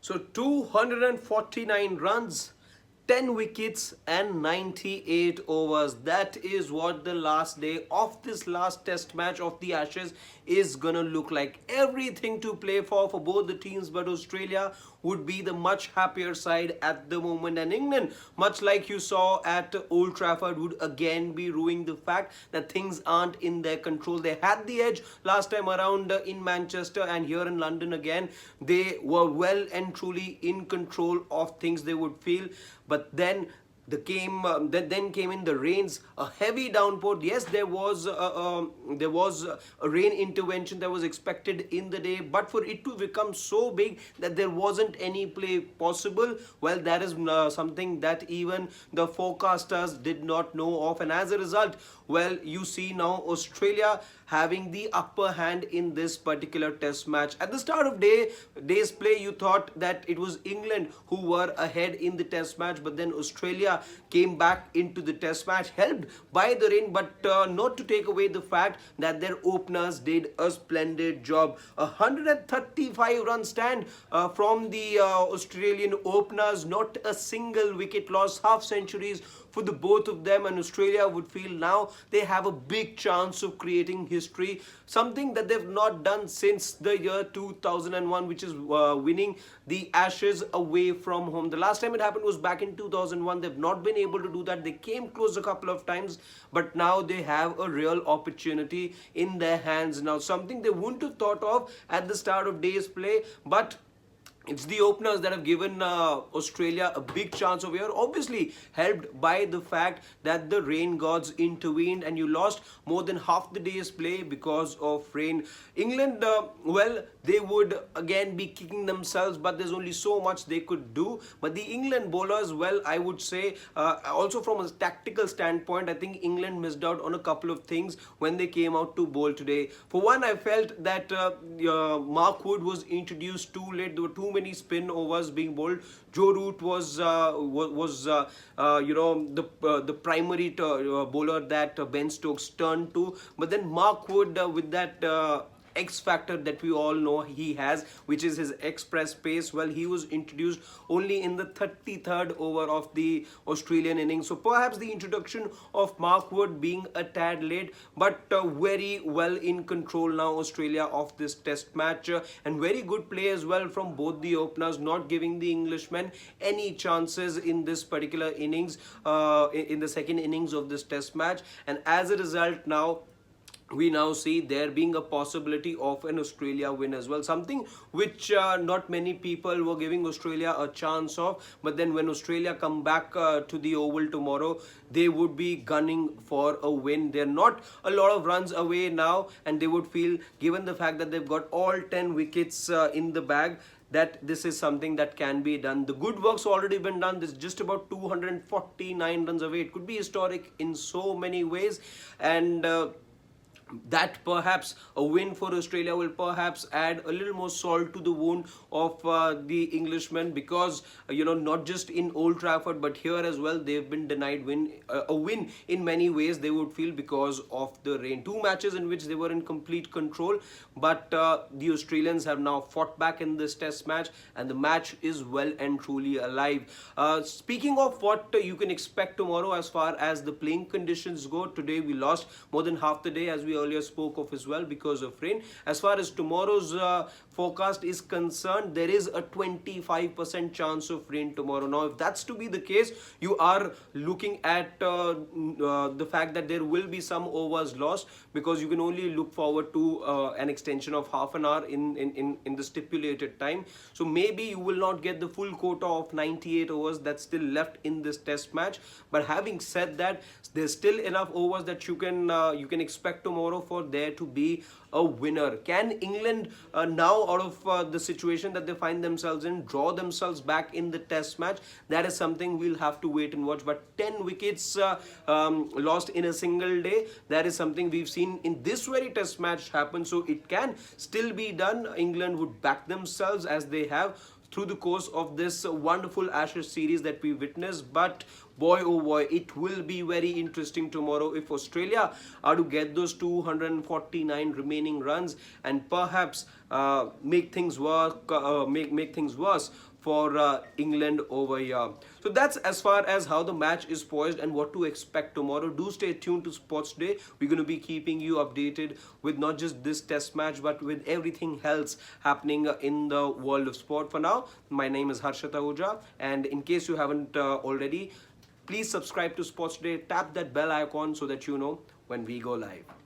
So 249 runs, 10 wickets and 98 overs. That is what the last day of this last test match of the Ashes is gonna look like. Everything to play for both the teams, but Australia would be the much happier side at the moment, and England, much like you saw at Old Trafford, would again be ruining the fact that things aren't in their control. They had the edge last time around in Manchester, and here in London again they were well and truly in control of things, they would feel. But then then came in the rains, a heavy downpour. Yes, there was a rain intervention that was expected in the day, but for it to become so big that there wasn't any play possible, well, that is something that even the forecasters did not know of. And as a result, well, you see now Australia having the upper hand in this particular test match. At the start of day's play, you thought that it was England who were ahead in the test match, but then Australia came back into the test match, helped by the rain, but not to take away the fact that their openers did a splendid job. 135 run stand from the Australian openers, not a single wicket loss, half centuries for the both of them, and Australia would feel now they have a big chance of creating history, something that they've not done since the year 2001, which is winning the Ashes away from home. The last time it happened was back in 2001. They've not been able to do that. They came close a couple of times, but now they have a real opportunity in their hands now, something they wouldn't have thought of at the start of day's play. But it's the openers that have given Australia a big chance over here, obviously helped by the fact that the rain gods intervened and you lost more than half the day's play because of rain. England, well, they would again be kicking themselves, but there's only so much they could do. But the England bowlers, well, I would say, also from a tactical standpoint, I think England missed out on a couple of things when they came out to bowl today. For one, I felt that Mark Wood was introduced too late. There were too many spin overs being bowled. Joe Root was the primary bowler that Ben Stokes turned to, but then Mark Wood with that X factor that we all know he has, which is his express pace, well, he was introduced only in the 33rd over of the Australian innings. So perhaps the introduction of Mark Wood being a tad late, but very well in control now Australia of this test match, and very good play as well from both the openers, not giving the Englishmen any chances in this particular innings, in the second innings of this test match. And as a result, now we now see there being a possibility of an Australia win as well, something which not many people were giving Australia a chance of. But then when Australia come back to the Oval tomorrow, they would be gunning for a win. They're not a lot of runs away now, and they would feel, given the fact that they've got all 10 wickets in the bag, that this is something that can be done. The good work's already been done. This is just about 249 runs away. It could be historic in so many ways, and that perhaps a win for Australia will perhaps add a little more salt to the wound of the Englishmen, because not just in Old Trafford but here as well they've been denied a win in many ways, they would feel, because of the rain. Two matches in which they were in complete control, but the Australians have now fought back in this test match, and the match is well and truly alive. Speaking of what you can expect tomorrow as far as the playing conditions go, today we lost more than half the day, as we earlier spoke of as well, because of rain. As far as tomorrow's forecast is concerned, there is a 25% chance of rain tomorrow. Now, if that's to be the case, you are looking at the fact that there will be some overs lost, because you can only look forward to an extension of half an hour in the stipulated time. So maybe you will not get the full quota of 98 overs that's still left in this test match. But having said that, there's still enough overs that you can expect tomorrow for there to be a winner. Can England now, out of the situation that they find themselves in, draw themselves back in the test match? That is something we'll have to wait and watch. But 10 wickets lost in a single day, that is something we've seen in this very test match happen. So it can still be done. England would back themselves, as they have through the course of this wonderful Ashes series that we witnessed. But boy, oh boy, it will be very interesting tomorrow if Australia are to get those 249 remaining runs and perhaps make things worse for England over here. So that's as far as how the match is poised and what to expect tomorrow. Do stay tuned to Sports Day. We're going to be keeping you updated with not just this test match but with everything else happening in the world of sport. For now, my name is Harshita Ahuja, and in case you haven't already, please subscribe to Sports Day, tap that bell icon so that you know when we go live.